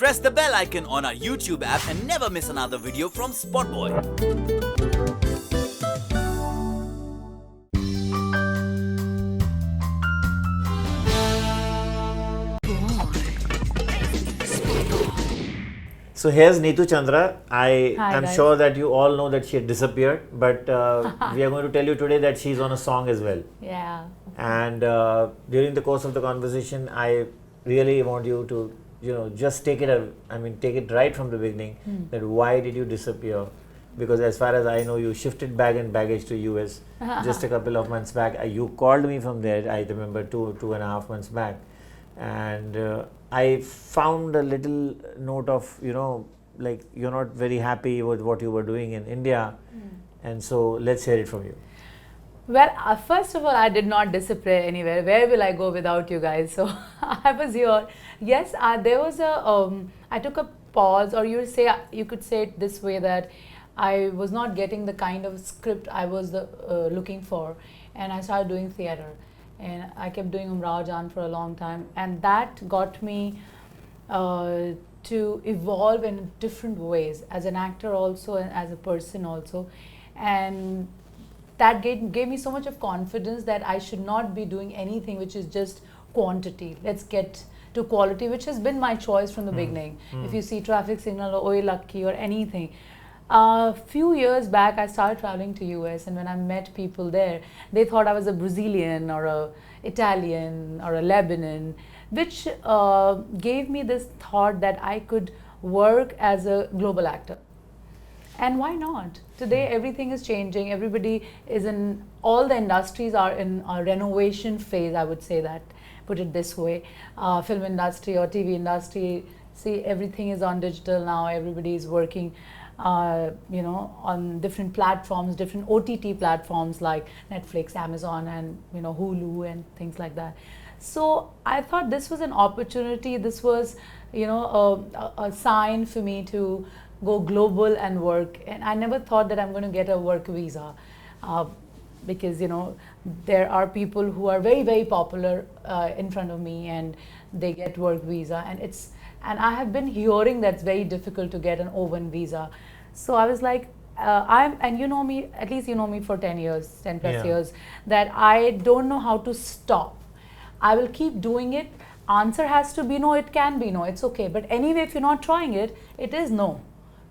Press the bell icon on our YouTube app and never miss another video from SpotboyE. So here's Neetu Chandra. I Hi, am guys. sure that you all know that she had disappeared, but we are going to tell you today that she's on a song as well. Yeah. And during the course of the conversation, I really want you to, just take it right from the beginning. That why did you disappear? Because as far as I know, you shifted bag and baggage to US just a couple of months back. You called me from there. I remember 2.5 months back, and I found a little note of, like you're not very happy with what you were doing in India. And so let's hear it from you. Well, first of all, I did not disappear anywhere. Where will I go without you guys? So I was here. Yes, there was I took a pause, or you could say it this way, that I was not getting the kind of script I was looking for, and I started doing theatre. And I kept doing Umrao Jaan for a long time, and that got me to evolve in different ways as an actor also, and as a person also. And that gave me so much of confidence that I should not be doing anything which is just quantity. Let's get to quality, which has been my choice from the beginning. If you see Traffic Signal or Oye Lucky or anything. A few years back, I started traveling to US, and when I met people there, they thought I was a Brazilian or a Italian or a Lebanon, which gave me this thought that I could work as a global actor. And why not? Today, everything is changing. Everybody is in, all the industries are in a renovation phase, I would say that, put it this way. Film industry or TV industry, see, everything is on digital now. Everybody is working on different platforms, different OTT platforms like Netflix, Amazon, and Hulu and things like that. So I thought this was an opportunity. This was a sign for me to go global and work. And I never thought that I'm going to get a work visa, because there are people who are very, very popular in front of me, and they get work visa, and I have been hearing that's very difficult to get an O1 visa. So I was like, and you know me, at least you know me for 10 years, 10 plus years, that I don't know how to stop. I will keep doing it. Answer has to be no, it can be no, it's okay. But anyway, if you're not trying it, it is no.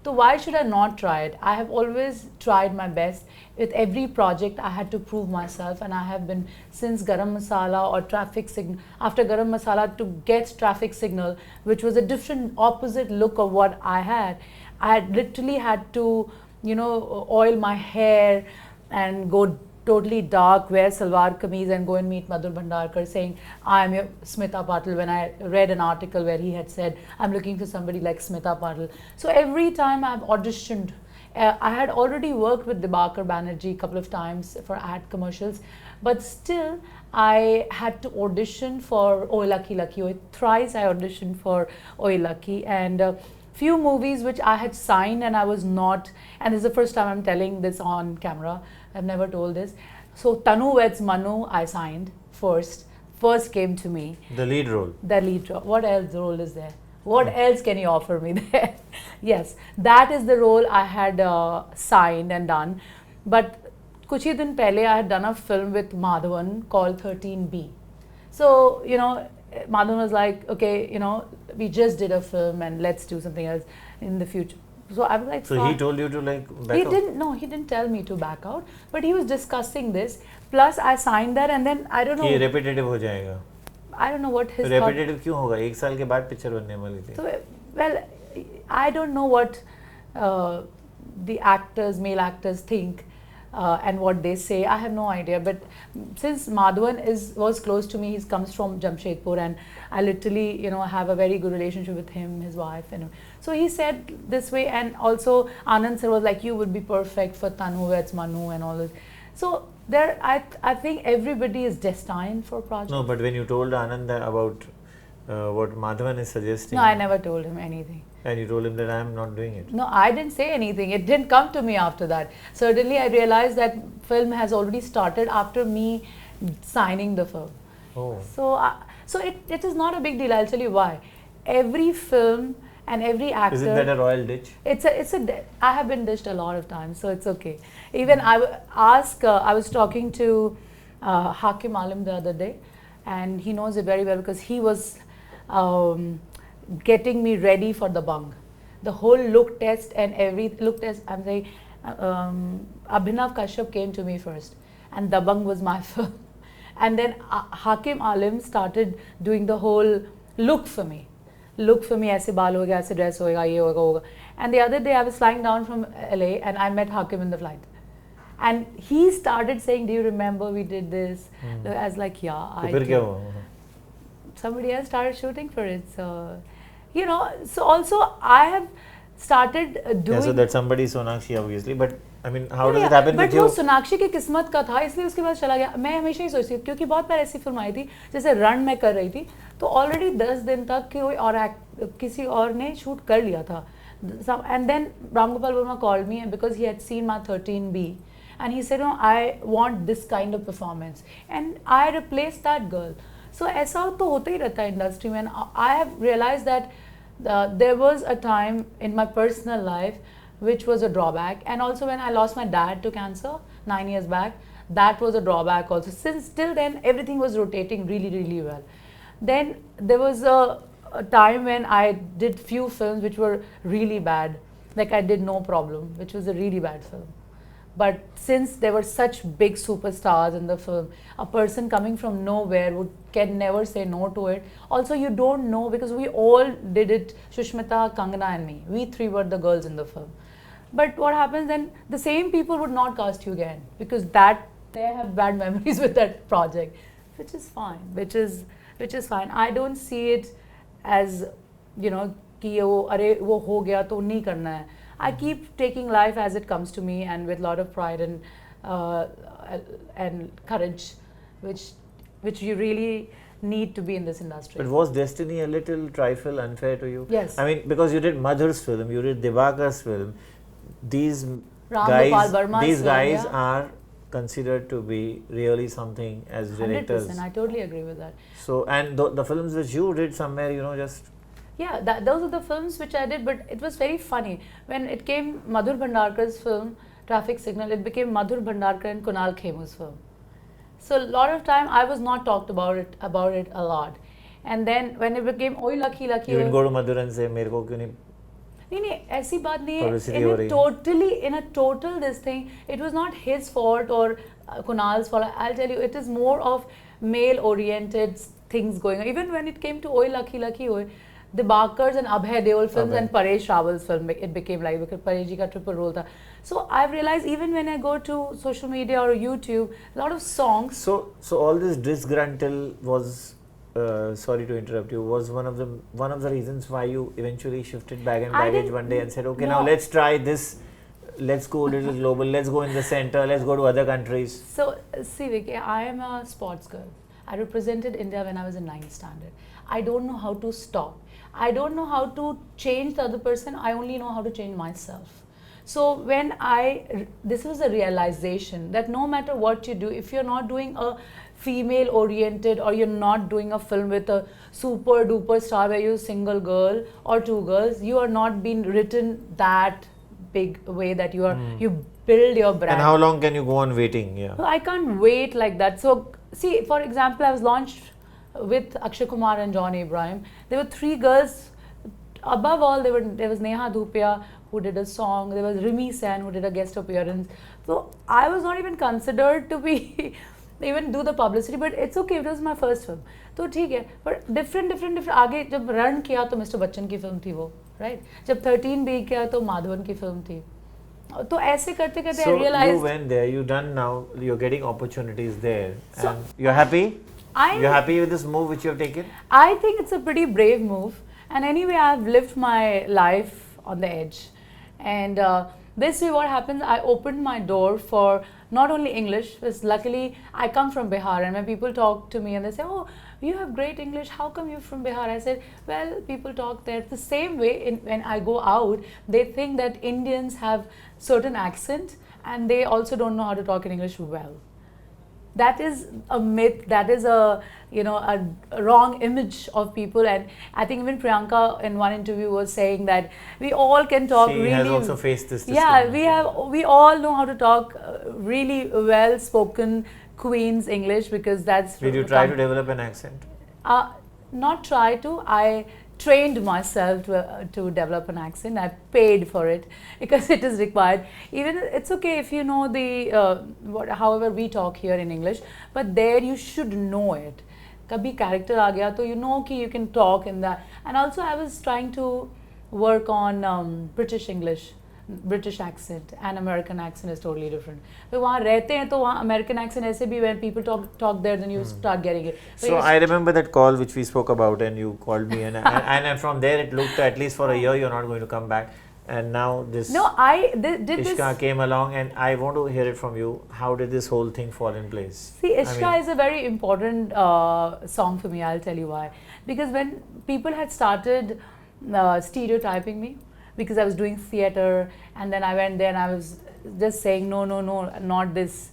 So why should I not try it? I have always tried my best. With every project, I had to prove myself, and I have been, since Garam Masala or Traffic Signal, after Garam Masala, to get Traffic Signal, which was a different, opposite look of what I had had literally had to, oil my hair and go totally dark, wear salwar kameez and go and meet Madhur Bhandarkar saying, I am your Smita Patil, when I read an article where he had said, I'm looking for somebody like Smita Patil. So every time I've auditioned, I had already worked with Dibakar Banerjee a couple of times for ad commercials, but still I had to audition for Oye Lucky Lucky. Thrice I auditioned for Oye Lucky, and few movies which I had signed and I was not, and this is the first time I'm telling this on camera, I've never told this. So Tanu Weds Manu I signed first came to me. The lead role. The lead role. What else role is there? What else can you offer me there? Yes, that is the role I had signed and done. But kuch hi din pehle I had done a film with Madhavan called 13B. So, Madhavan was like, okay, we just did a film and let's do something else in the future. So I was like, so he told you to back out? He didn't tell me to back out, but he was discussing this. Plus I signed that, and then I don't know. ये repetitive हो जाएगा. I don't know what his repetitive क्यों होगा? एक साल के बाद picture बनने वाली थी. So, well, I don't know what the actors, male actors think. And what they say, I have no idea. But since Madhavan was close to me, he comes from Jamshedpur, and I literally, have a very good relationship with him, his wife, So he said this way, and also Anand sir was like, you would be perfect for Tanu Weds Manu and all this. So there, I think everybody is destined for projects. No, but when you told Anand about what Madhavan is suggesting. No, I never told him anything. And you told him that I am not doing it. No, I didn't say anything. It didn't come to me after that. Certainly, I realized that film has already started after me signing the film. Oh. So it is not a big deal. I'll tell you why. Every film and every actor. Isn't that a royal ditch? I have been dished a lot of times, so it's okay. Even I was talking to Hakim Alim the other day, and he knows it very well because he was getting me ready for the bung. The whole look test and every look test, I'm saying, Abhinav Kashyap came to me first, and Dabang was my film. And then Hakim Alim started doing the whole look for me. Look for me, aise baal hoga, aise dress hoga, ye hoga, hoga. And the other day I was flying down from LA and I met Hakim in the flight. And he started saying, do you remember we did this? I was like, yeah, I do. Somebody else started shooting for it. So, you know, so also I have started doing... Yeah, so that somebody is Sonakshi obviously, but I mean, how does it happen with you? But वो सोनाक्षी की किस्मत का था, इसलिए उसके बाद चला गया. मैं हमेशा ही सोचती हूँ, क्योंकि बहुत बार ऐसी फिल्म आई थी, जैसे रन मैं कर रही थी, तो ऑलरेडी 10 दिन तक कोई और किसी और ने शूट कर लिया था. And then Ram Gopal Verma called me because he had seen my 13B, and he said, no, I want this kind of performance, and I replaced that girl. So ऐसा तो होता ही रहता है industry में. I have realized that there was a time in my personal life which was a drawback, and also when I lost my dad to cancer 9 years back, that was a drawback also. Since till then everything was rotating really, really well. Then there was a time when I did few films which were really bad, like I did No Problem, which was a really bad film. But since there were such big superstars in the film, a person coming from nowhere can never say no to it. Also, you don't know, because we all did it, Shushmita, Kangana and me. We three were the girls in the film. But what happens then, the same people would not cast you again, because they have bad memories with that project, which is fine, which is fine. I don't see it as, you know, कि वो हो गया तो नहीं करना है. I keep taking life as it comes to me, and with a lot of pride and courage, which you really need to be in this industry. But was destiny a little trifle unfair to you? Yes. I mean, because you did Madhur's film, you did Divakar's film. These guys are considered to be really something as directors. 100%, I totally agree with that. So, and the films which you did somewhere, you know, just... Yeah, those are the films which I did, but it was very funny. When it came Madhur Bhandarkar's film, Traffic Signal, it became Madhur Bhandarkar and Kunal Khemu's film. So a lot of time I was not talked about it a lot. And then when it became Oi Lucky Lucky... You didn't go to Madhur and say, मेरे को क्यों नहीं... नहीं, ऐसी बात नहीं है. In a total this thing, it was not his fault or Kunal's fault. I'll tell you, it is more of male-oriented things going on. Even when it came to Oi Lucky Lucky Oi, the Bakar's and Abhay Deol films and Paresh Rawal's film, it became like, because Paresh ji ka triple role tha. So I've realized even when I go to social media or YouTube, a lot of songs. So all this disgruntle was, sorry to interrupt you, was one of the reasons why you eventually shifted bag and baggage one day and said, okay, now let's try this. Let's go a little global. Let's go in the center. Let's go to other countries. So see, Vicky, I am a sports girl. I represented India when I was in 9th standard. I don't know how to stop. I don't know how to change the other person. I only know how to change myself. So when this was a realization that no matter what you do, if you're not doing a female oriented, or you're not doing a film with a super duper star where you're a single girl or two girls, you are not being written that big way that you are, you build your brand. And how long can you go on waiting? Yeah. So I can't wait like that. So see, for example, I was launched with Akshay Kumar and John Abraham. There were 3 girls. Above all, there was Neha Dhupia, who did a song. There was Rimi Sen, who did a guest appearance. So I was not even considered to be even do the publicity, but it's okay. It was my first film. So ठीक है. But different. आगे जब run किया तो mister Bachchan की film थी वो, right? जब 13B किया तो माधवन की फिल्म थी. तो ऐसे करते करते I realized. So you went there. You done now. You're getting opportunities there, and you're happy. You're happy with this move which you have taken? I think it's a pretty brave move. And anyway, I've lived my life on the edge. And this way what happens, I opened my door for not only English, because luckily I come from Bihar, and when people talk to me and they say, oh, you have great English, how come you're from Bihar? I said, well, people talk there. The same way when I go out, they think that Indians have certain accent and they also don't know how to talk in English well. that is a myth, that is a, you know, a wrong image of people. And I think even Priyanka in one interview was saying that we all can talk She really. has also faced this Yeah, discrimination. we all know how to talk really well spoken Queen's English, because that's. Did you try to develop an accent? Not try to. I trained myself to develop an accent. I paid for it because it is required. Even it's okay if you know the however we talk here in English, but there you should know it. Kabhi character aa gaya, to you know ki you can talk in that. And also I was trying to work on British English. British accent and American accent is totally different. तो वहाँ रहते हैं तो वहाँ American accent ऐसे भी when people talk there, then you start getting it. So I remember that call which we spoke about, and you called me, and from there it looked at least for a year you're not going to come back. And now this did Ishqa this. came along, and I want to hear it from you. How did this whole thing fall in place? See, Ishqa is a very important song for me. I'll tell you why. Because when people had started stereotyping me, because I was doing theatre, and then I went there and I was just saying no, not this,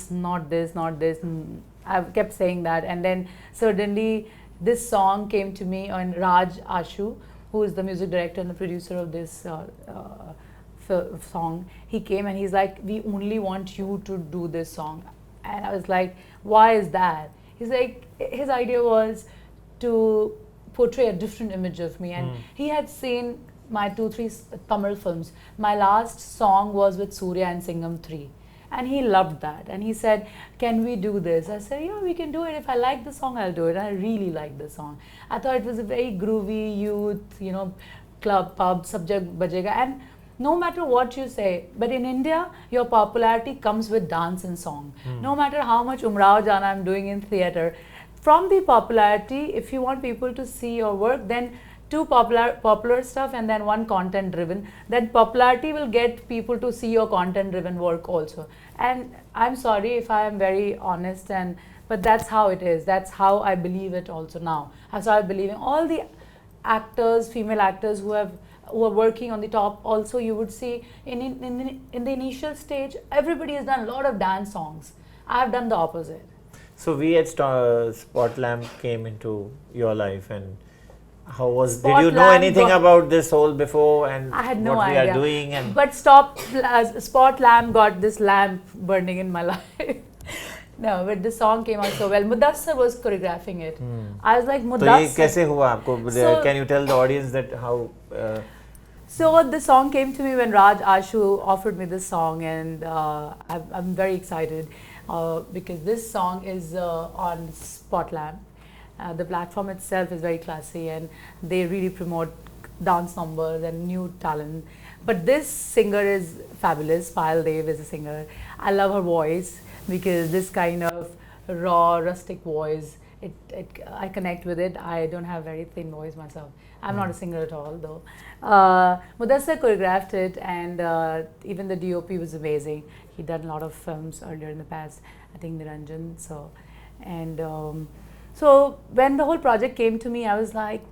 not this, not this. I kept saying that, and then suddenly this song came to me on Raj Ashu, who is the music director and the producer of this song. He came and he's like, we only want you to do this song. And I was like, why is that? He's like, his idea was to portray a different image of me, and he had seen my 2-3 Tamil films. My last song was with Surya and Singham 3, and he loved that, and he said, can we do this? I said, yeah, we can do it. If I like the song, I'll do it. And I really liked the song. I thought it was a very groovy youth, you know, club, pub, subject bajega. And no matter what you say, but in India, your popularity comes with dance and song. No matter how much Umrao Jana I'm doing in theatre, from the popularity, if you want people to see your work, then 2 popular stuff and then 1 content driven. That popularity will get people to see your content driven work also. And I'm sorry if I am very honest, but that's how it is. That's how I believe it also now. That's how I believe in all the actors, female actors who are working on the top. Also, you would see in the initial stage, everybody has done a lot of dance songs. I've done the opposite. So we at SpotlampE came into your life, and how was? Did you know SpotlampE anything about this whole before, and I had no what idea. we are doing? And but SpotlampE got this lamp burning in my life. No, but the song came out so well. Mudassar was choreographing it. I was like, तो ये Mudassar. कैसे हुआ आपको? Can you tell the audience that how? So the song came to me when Raj Ashu offered me this song, and I'm very excited because this song is on SpotlampE. The platform itself is very classy, and they really promote dance numbers and new talent. But this singer is fabulous. Payal Dev is a singer. I love her voice because this kind of raw, rustic voice, I connect with it. I don't have very thin voice myself. I'm not a singer at all, though. Mudassar choreographed it, and even the DOP was amazing. He'd done a lot of films earlier in the past. I think Niranjan. So when the whole project came to me, I was like,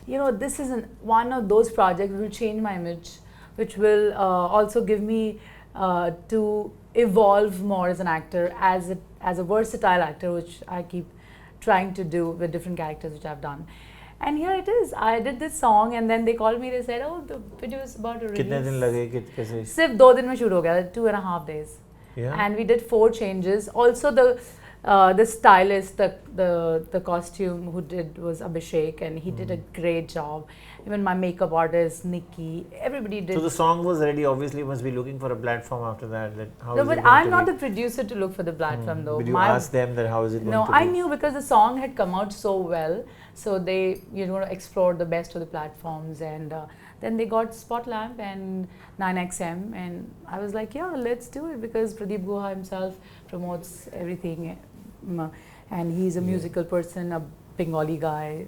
you know, this is one of those projects which will change my image, which will also give me to evolve more as an actor, as a versatile actor, which I keep trying to do with different characters which I've done. And here it is. I did this song, and then they called me. They said, "Oh, the video is about to release." कितने दिन लगे? कैसे? सिर्फ 2 दिन में shoot हो गया, 2.5 days. Yeah. And we did 4 changes. Also, the stylist, the costume who did was Abhishek, and he did a great job. Even my makeup artist Nikki, everybody did. So the song was ready. Obviously, you must be looking for a platform after that. How no, is but it going I'm to not be? the producer to look for the platform, though. Did you ask them that how is it going No, to be? I knew because the song had come out so well. So they, explored the best of the platforms, and then they got SpotlampE and 9XM, and I was like, yeah, let's do it, because Pradeep Guha himself promotes everything, and he's a musical person, a Bengali guy.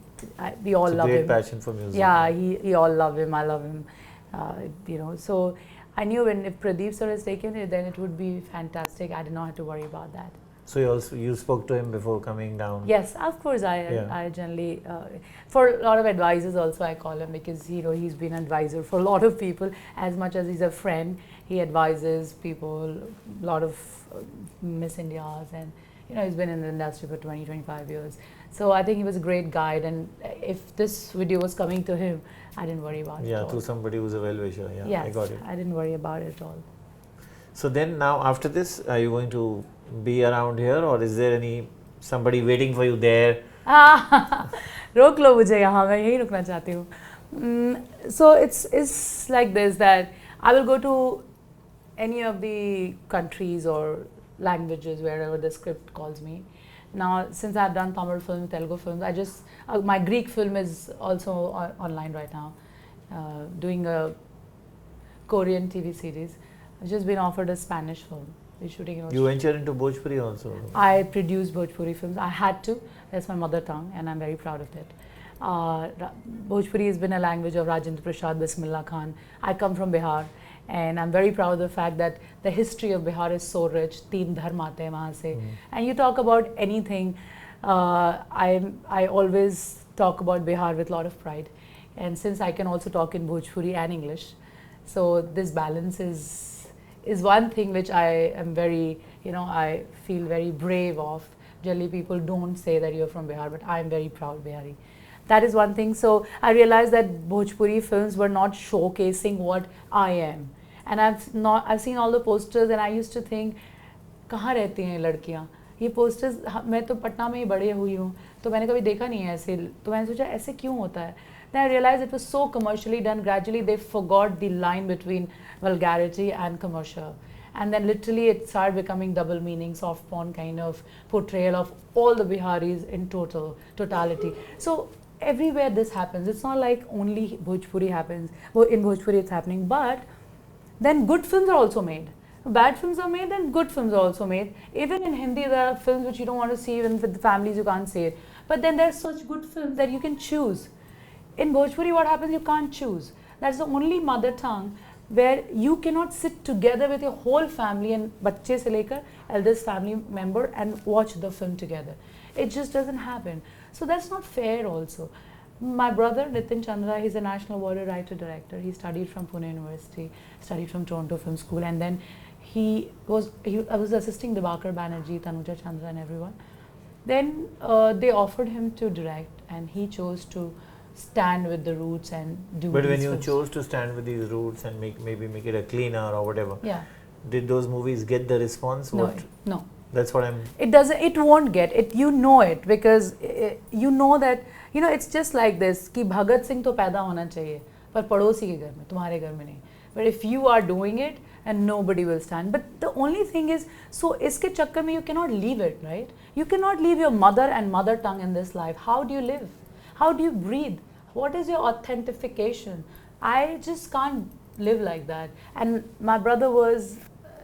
We all love him. Great passion for music. Yeah, we all love him. I love him. So I knew if Pradeep sir has taken it, then it would be fantastic. I did not have to worry about that. So you spoke to him before coming down? Yes, of course. Yeah. I generally, for a lot of advisors also I call him, because he's been an advisor for a lot of people. As much as he's a friend, he advises people, a lot of Miss Indias, and he's been in the industry for 20-25 years. So I think he was a great guide, and if this video was coming to him, I didn't worry about it at all. Yeah, to somebody who's a well-wisher. Yeah, Yes, I got it. I didn't worry about it at all. So then now after this, are you going to be around here, or is there somebody waiting for you there? रोक लो मुझे यहाँ, मैं यहीं रुकना चाहती हूँ. So it's like this, that I will go to any of the countries or languages wherever the script calls me. Now, since I've done Tamil films, Telugu films, my Greek film is also online right now, doing a Korean TV series. I've just been offered a Spanish film. We're shooting in You venture into Bhojpuri also? I produce Bhojpuri films. I had to. That's my mother tongue, and I'm very proud of it. Bhojpuri has been a language of Rajendra Prasad, Bismillah Khan. I come from Bihar, and I'm very proud of the fact that the history of Bihar is so rich. Teen dharm aate hain wahan se. And you talk about anything, I always talk about Bihar with a lot of pride. And since I can also talk in Bhojpuri and English, so this balance is one thing which I am very, I feel very brave of. Generally people don't say that you're from Bihar, but I'm very proud Bihari. That is one thing. So I realized that Bhojpuri films were not showcasing what I am. And I've seen all the posters, and I used to think, कहाँ रहती हैं लड़कियाँ? ये posters, मैं तो पटना में ही बड़ी हुई हूँ, तो मैंने कभी देखा नहीं है ऐसे, तो मैंने सोचा ऐसे क्यों होता है? Then I realized it was so commercially done. Gradually they forgot the line between vulgarity and commercial. And then literally it started becoming double meaning, soft porn kind of portrayal of all the Biharis in totality. So everywhere this happens. It's not like only Bhojpuri happens. Well, in Bhojpuri it's happening. But then good films are also made. Bad films are made, and good films are also made. Even in Hindi there are films which you don't want to see, even with the families you can't see it. But then there's such good films that you can choose. In Bhojpuri what happens, you can't choose. That's the only mother tongue where you cannot sit together with your whole family and bacche se lekar eldest family member and watch the film together. It just doesn't happen. So that's not fair also. My brother Neetu Chandra, he's a national awarded writer director. He studied from Pune University, studied from Toronto Film School, and then I was assisting Dibakar Banerjee, Tanuja Chandra and everyone. Then they offered him to direct, and he chose to stand with the roots and do. But when you films. chose to stand with these roots and maybe make it a cleaner or whatever, yeah, did those movies get the response? No. That's what I'm. It doesn't. It won't get it. You know it, because you know that it's just like this. कि भगत सिंह तो पैदा होना चाहिए, पर पड़ोसी के घर में, तुम्हारे घर में नहीं. But if you are doing it, and nobody will stand. But the only thing is, so iske chakkar mein you cannot leave it, right? You cannot leave your mother and mother tongue in this life. How do you live? How do you breathe? What is your authentication? I just can't live like that. And my brother was,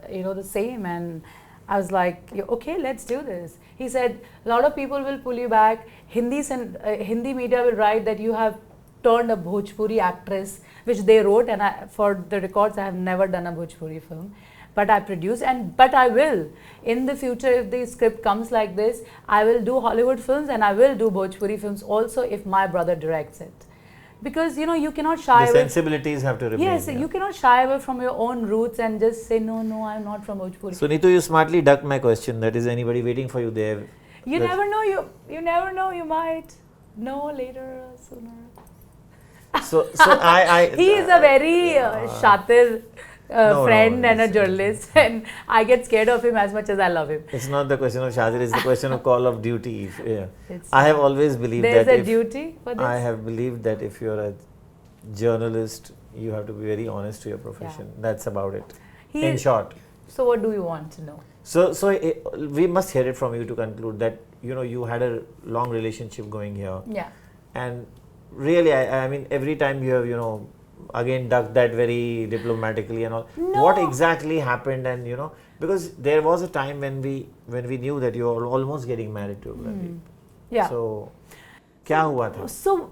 the same, and I was like, okay, let's do this. He said, a lot of people will pull you back. Hindi media will write that you have turned a Bhojpuri actress, which they wrote, and for the records, I have never done a Bhojpuri film. But I produce, but I will. In the future, if the script comes like this, I will do Hollywood films, and I will do Bhojpuri films also if my brother directs it. Because, you cannot shy away. The sensibilities have to remain. Yes, you cannot shy away from your own roots and just say, no, I'm not from Bhojpuri. So, Neetu, you smartly ducked my question. That is anybody waiting for you there? You never know. You never know. You might know later or sooner. So I he is a very shatir friend and a journalist, and I get scared of him as much as I love him. It's not the question of shatir, it's the question of call of duty. I have always believed there's that a duty for this. I have believed that if you're a journalist, you have to be very honest to your profession. Yeah. That's about it. In short. So what do you want to know? So we must hear it from you to conclude that you had a long relationship going here. Yeah. And really, I mean, every time you have, again ducked that very diplomatically and all. No. What exactly happened? And because there was a time when we knew that you were almost getting married to Randeep. Yeah. So, क्या हुआ था? So,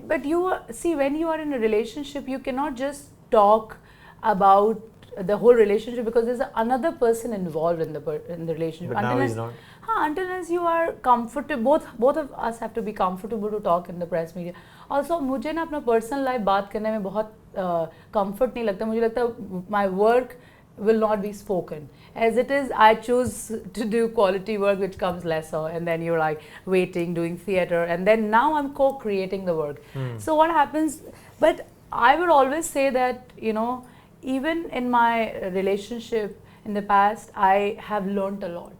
but when you are in a relationship, you cannot just talk about the whole relationship because there's another person involved in the relationship. But now he's not. Until as you are comfortable, both of us have to be comfortable to talk in the press media. Also, मुझे ना अपना personal life बात करने में बहुत comfort नहीं लगता. मुझे लगता my work will not be spoken. As it is, I choose to do quality work which comes lesser, and then you're like waiting, doing theatre, and then now I'm co-creating the work. So what happens? But I would always say that, you know, even in my relationship in the past, I have learnt a lot.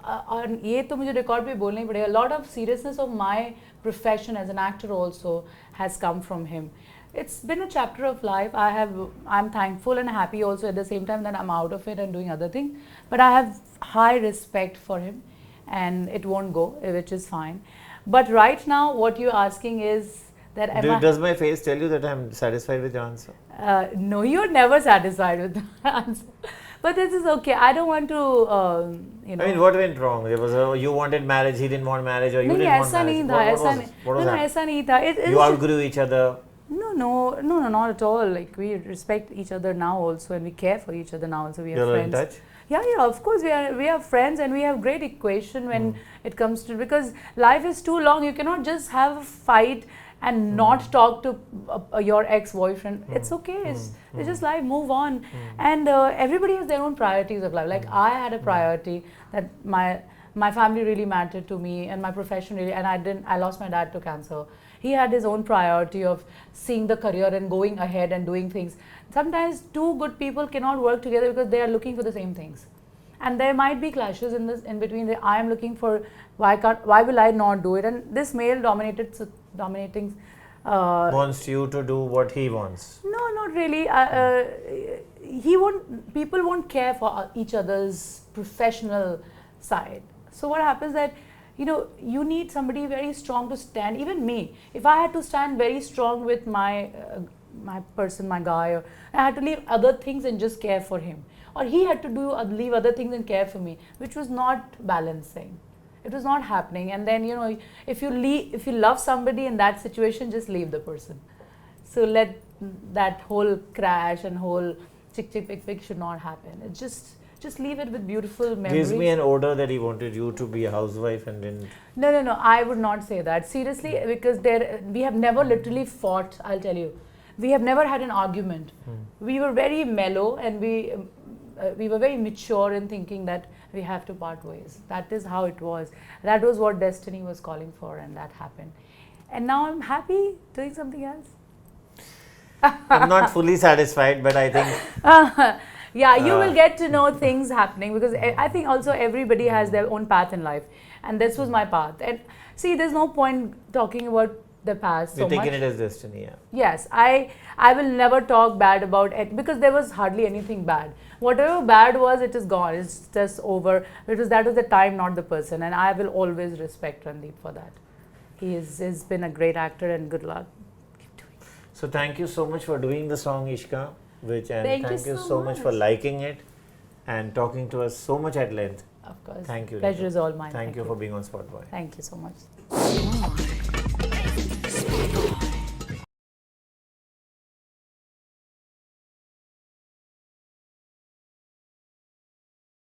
और ये तो मुझे record पे बोलना ही पड़ेगा. A lot of seriousness of my profession as an actor also has come from him. It's been a chapter of life. I'm thankful and happy also at the same time that I'm out of it and doing other things. But I have high respect for him, and it won't go, which is fine. But right now, what you're asking is that Does my face tell you that I'm satisfied with the answer? No, you're never satisfied with the answer. But this is okay. I don't want to, you know. I mean, what went wrong? There was you wanted marriage, he didn't want marriage, or you didn't want marriage. What was that? ऐसा नहीं था. You outgrew each other. No, not at all. Like, we respect each other now also, and we care for each other now also. We are You're friends. in touch? Yeah, of course we are friends, and we have great equation when it comes to, because life is too long. You cannot just have a fight and not talk to your ex-boyfriend. It's okay. It's just life. Move on. And everybody has their own priorities of life. Like, I had a priority that my family really mattered to me, and my profession really. And I lost my dad to cancer. He had his own priority of seeing the career and going ahead and doing things. Sometimes two good people cannot work together because they are looking for the same things, and there might be clashes in between. I am looking for why will I not do it? And this male dominating wants you to do what he wants. No, not really. People won't care for each other's professional side. So what happens that, you know, you need somebody very strong to stand. Even me, if I had to stand very strong with my person, my guy, or I had to leave other things and just care for him, or he had to leave other things and care for me, which was not balancing. It was not happening. And then, you know, if you love somebody in that situation, just leave the person. So let that whole crash and whole chick pick pick should not happen. It just leave it with beautiful memories. Gives me an odor that he wanted you to be a housewife and didn't. No. I would not say that. Seriously, because we have never literally fought, I'll tell you. We have never had an argument. We were very mellow, and we were very mature in thinking that we have to part ways. That is how it was. That was what destiny was calling for, and that happened. And now I'm happy doing something else. I'm not fully satisfied, but I think... Yeah, you will get to know things happening, because I think also everybody has their own path in life, and this was my path. And see, there's no point talking about the past so You're much. taking it as destiny, yeah. Yes, I will never talk bad about it, because there was hardly anything bad. Whatever bad was, it is gone. It's just over, because that was the time, not the person. And I will always respect Randeep for that. He's been a great actor, and good luck. Keep doing it. So thank you so much for doing the song Ishqa, Thank you so much for liking it and talking to us so much at length. Of course. Thank you. Pleasure is all mine. Thank you for being on SpotboyE. Thank you so much.